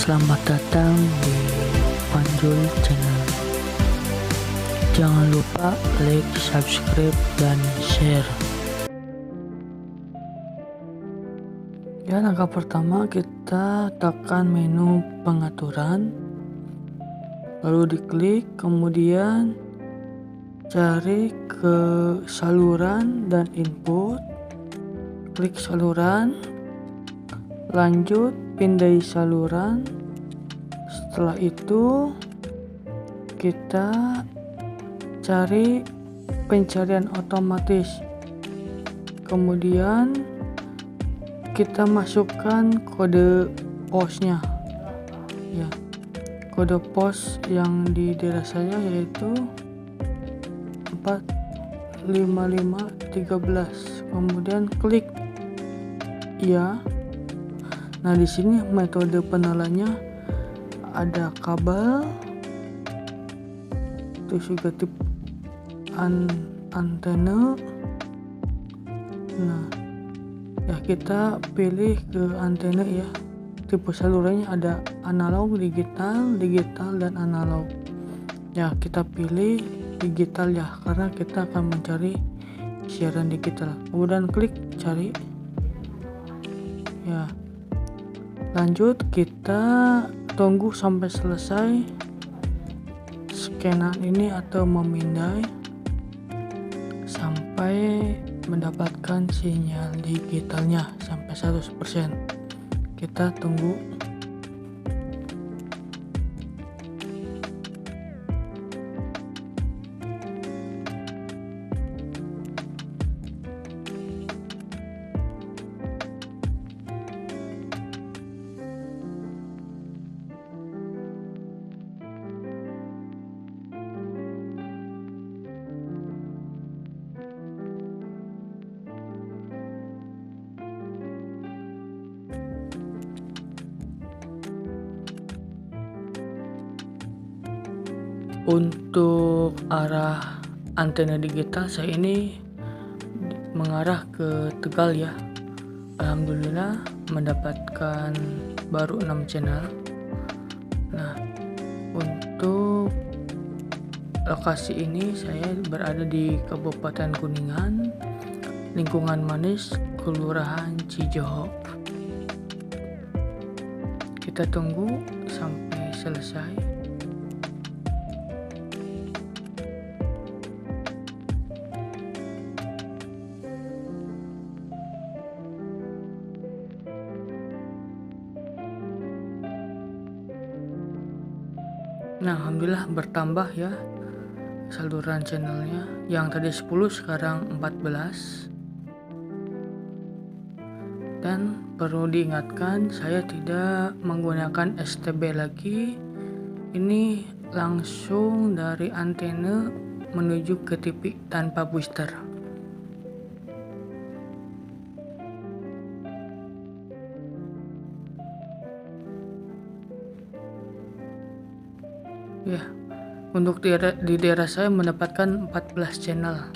Selamat datang di Panjul Channel. Jangan lupa like, subscribe, dan share. Ya, langkah pertama kita tekan menu pengaturan, lalu diklik, kemudian cari ke saluran dan input, klik saluran, lanjut pindai saluran. Setelah itu kita cari pencarian otomatis, kemudian kita masukkan kode posnya ya, kode pos yang di daerah saya yaitu 45513, kemudian klik iya. Nah, di sini metode penilaiannya ada kabel, terus juga tip antena. Nah, ya kita pilih ke antena ya. Tipe salurannya ada analog, digital, dan analog. Ya, kita pilih digital ya, karena kita akan mencari siaran digital. Kemudian klik cari. Ya. Lanjut, kita tunggu sampai selesai scanan ini atau memindai sampai mendapatkan sinyal digitalnya sampai 100%. Kita tunggu. Untuk arah antena digital saya ini mengarah ke Tegal ya. Alhamdulillah mendapatkan baru 6 channel. Nah, untuk lokasi ini saya berada di Kabupaten Kuningan, Lingkungan Manis, Kelurahan Cijoho. Kita tunggu sampai selesai. Nah, alhamdulillah bertambah ya saluran channelnya, yang tadi 10 sekarang 14. Dan perlu diingatkan, saya tidak menggunakan STB lagi. Ini langsung dari antena menuju ke TV tanpa booster. Ya, untuk di daerah saya mendapatkan 14 channel.